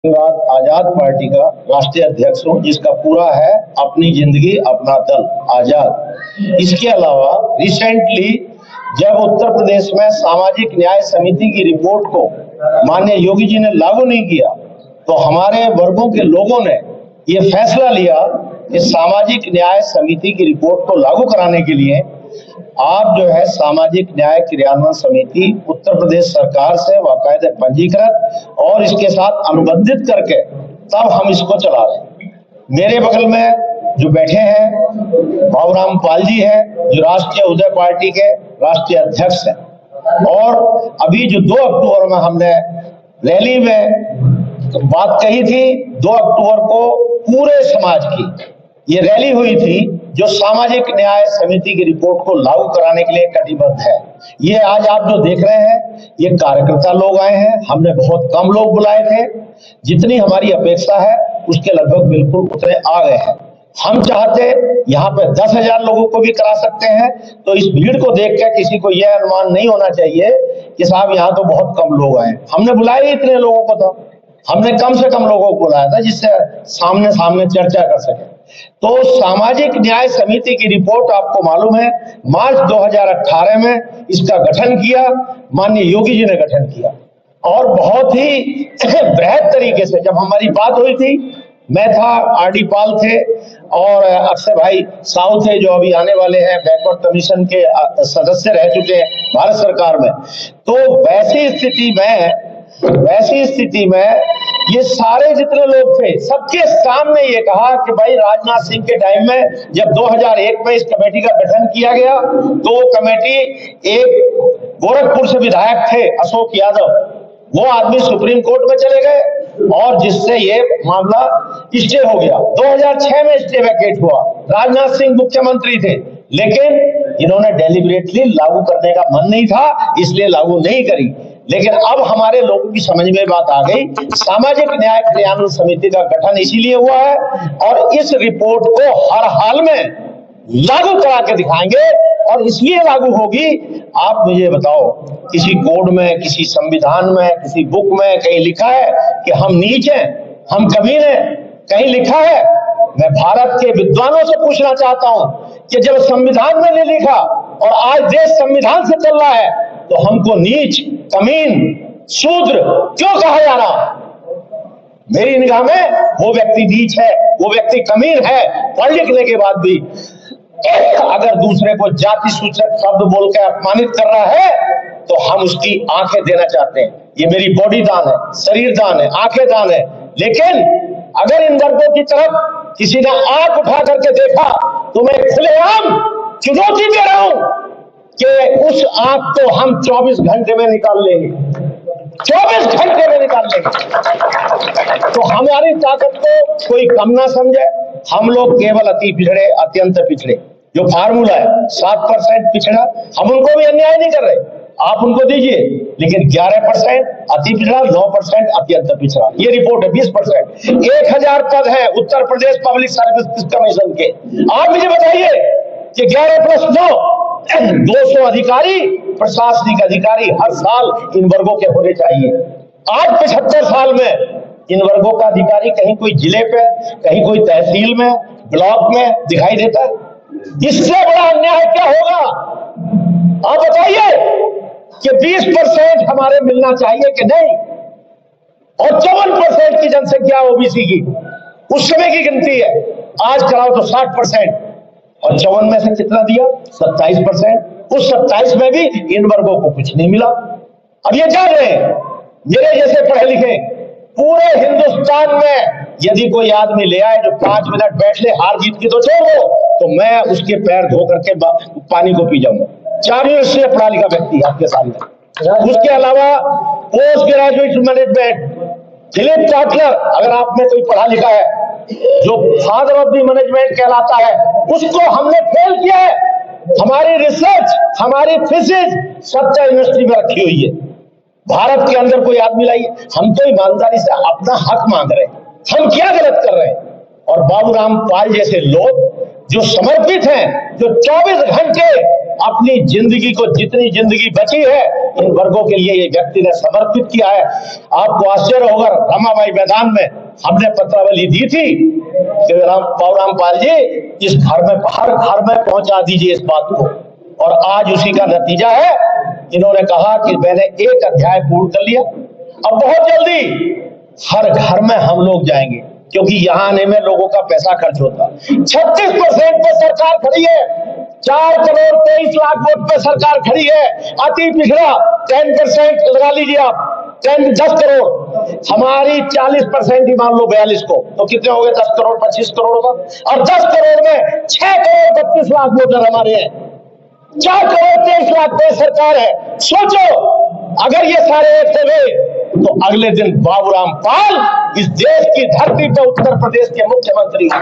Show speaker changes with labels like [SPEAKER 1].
[SPEAKER 1] के बाद आजाद पार्टी का राष्ट्रीय अध्यक्ष हूं, जिसका पूरा है अपनी जिंदगी अपना दल आजाद। इसके अलावा रिसेंटली जब उत्तर प्रदेश में सामाजिक न्याय समिति की रिपोर्ट को माननीय योगी जी ने लागू नहीं किया, तो हमारे वर्गों के लोगों ने ये फैसला लिया कि सामाजिक न्याय समिति की रिपोर्ट को लागू कराने के लिए आप जो है सामाजिक न्याय क्रियान्वयन समिति उत्तर प्रदेश सरकार से बाकायदे पंजीकृत और इसके साथ अनुबंधित करके तब हम इसको चला रहे हैं। मेरे बगल में जो बैठे हैं बाबूराम पाल जी हैं, जो राष्ट्रीय उदय पार्टी के राष्ट्रीय अध्यक्ष हैं, और अभी जो 2 अक्टूबर में हमने रैली में बात कही थी, 2 अक्टूबर को पूरे समाज की ये रैली हुई थी जो सामाजिक न्याय समिति की रिपोर्ट को लागू कराने के लिए कटिबद्ध है। ये आज आप जो देख रहे हैं ये कार्यकर्ता लोग आए हैं, हमने बहुत कम लोग बुलाए थे, जितनी हमारी अपेक्षा है उसके लगभग बिल्कुल उतने आ गए हैं। हम चाहते यहाँ पे 10,000 लोगों को भी करा सकते हैं, तो इस भीड़ को देख कर किसी को यह अनुमान नहीं होना चाहिए कि साहब यहाँ तो बहुत कम लोग आए। हमने बुलाए ही इतने लोगों को था, हमने कम से कम लोगों को बुलाया था जिससे सामने सामने चर्चा कर सके। तो सामाजिक न्याय समिति की रिपोर्ट आपको मालूम है मार्च 2018 में इसका गठन किया, माननीय योगी जी ने गठन किया, और बहुत ही बृहद तरीके से जब हमारी बात हुई थी, मैं था, आरडी पाल थे और अक्षय भाई साहू थे जो अभी आने वाले हैं, बैकवर्ड कमीशन के सदस्य रह चुके हैं भारत सरकार में। तो वैसी स्थिति में ये सारे जितने लोग थे सबके सामने ये कहा कि भाई राजनाथ सिंह के टाइम में जब 2001 में इस कमेटी का गठन किया गया तो वो कमेटी एक गोरखपुर से विधायक थे अशोक यादव, वो आदमी सुप्रीम कोर्ट में चले गए और जिससे ये मामला स्टे हो गया। 2006 में स्टे वैकेट हुआ, राजनाथ सिंह मुख्यमंत्री थे, लेकिन इन्होंने डेलिबरेटली लागू करने का मन नहीं था इसलिए लागू नहीं करी। लेकिन अब हमारे लोगों की समझ में बात आ गई, सामाजिक न्याय क्रियान्वयन समिति का गठन इसीलिए हुआ है और इस रिपोर्ट को हर हाल में लागू करा के दिखाएंगे। और इसलिए लागू होगी, आप मुझे बताओ किसी कोड में, किसी संविधान में, किसी बुक में कहीं लिखा है कि हम नीच हैं, हम कमीन हैं? कहीं लिखा है? मैं भारत के विद्वानों से पूछना चाहता हूं कि जब संविधान में नहीं लिखा और आज देश संविधान से चल रहा है तो हमको नीच, कमीन, शूद्र क्यों कहा जा रहा? मेरी निगाह में वो व्यक्ति नीच है, वो व्यक्ति कमीन है, पढ़ लिखने के बाद भी अगर दूसरे को जाति सूचक शब्द बोल के अपमानित कर रहा है तो हम उसकी आंखें देना चाहते हैं। ये मेरी बॉडी दान है, शरीर दान है, आंखें दान है। लेकिन अगर इन वर्गों की तरफ किसी ने आंख उठा करके देखा तो मैं खुलेआम चुनौती दे रहा हूं कि उस आंख को हम 24 घंटे में निकाल लेंगे, 24 घंटे में निकाल लेंगे। तो हमारी ताकत को कोई कम ना समझे। हम लोग केवल अति पिछड़े, अत्यंत पिछड़े, जो फार्मूला है 7% पिछड़ा, हम उनको भी अन्याय नहीं कर रहे, आप उनको दीजिए, लेकिन 11% अति पिछड़ा, 9% अत्यंत पिछड़ा। ये रिपोर्ट है 20%। 1000 पद है Uttar Pradesh public service commission के। आप मुझे बताइए कि 11 + 9 200 अधिकारी, प्रशासनिक अधिकारी हर साल इन वर्गों के होने चाहिए। आज 75 साल में इन वर्गों का अधिकारी कहीं कोई जिले पे, कहीं कोई तहसील में, ब्लॉक में दिखाई देता है। इससे बड़ा अन्याय क्या होगा? आप बताइए कि 20% हमारे मिलना चाहिए कि नहीं? और 54% की जनसंख्या ओबीसी की, उस समय की गिनती है, आज कराओ तो 60%, और 54 में से कितना दिया? 27%। उस 27 में भी इन वर्गों को कुछ नहीं मिला। अब ये जान रहे हैं मेरे जैसे पढ़े लिखे पूरे हिंदुस्तान में यदि कोई आदमी ले आए जो 5 मिनट बैठ ले, हार जीत की तो छोड़ो, तो मैं उसके पैर धो करके पानी को पी जाऊंगा। 4 यूनिवर्सिटी से पढ़ा लिखा व्यक्ति आपके सामने। उसके अलावा post graduate management, Philip Kotler, अगर आप में कोई पढ़ा लिखा है, जो फादर ऑफ द मैनेजमेंट कहलाता है, उसको हमने फेल किया है। हमारी रिसर्च, हमारी थीसिस 7 यूनिवर्सिटी में रखी हुई है। भारत के अंदर कोई आदमी लाइए, हम तो ईमानदारी से अपना हक मांग रहे हैं, हम क्या गलत कर रहे हैं? और बाबूराम पाल जैसे लोग जो समर्पित हैं, जो 24 घंटे अपनी जिंदगी को, जितनी जिंदगी बची है, इन वर्गों के लिए ये व्यक्ति ने समर्पित किया है। आपको आश्चर्य होगा, रमाबाई मैदान में हमने पत्रावली दी थी कि बाबूराम पाल जी इस घर में, हर घर में पहुंचा दीजिए इस बात को, और आज उसी का नतीजा है। इन्होंने कहा कि मैंने एक अध्याय पूर्ण कर लिया, अब बहुत जल्दी हर घर में हम लोग जाएंगे, क्योंकि यहां आने में लोगों का पैसा खर्च होता है। 36% पे सरकार खड़ी है, 4 करोड़ 23 लाख वोट पे सरकार खड़ी है। अति पिछड़ा 10% लगा लीजिए आप, 10 करोड़, हमारी 40% ही मान लो 42 को, तो कितने हो गए? 10 करोड़ 25 करोड़ होगा, और 10 करोड़ में 6 करोड़ 32 लाख वोटर हमारे हैं, 4 करोड़ 23 लाख पे सरकार है। सोचो, अगर ये सारे एक हो गए तो अगले दिन बाबूराम पाल इस देश की धरती पर उत्तर प्रदेश के मुख्यमंत्री हैं।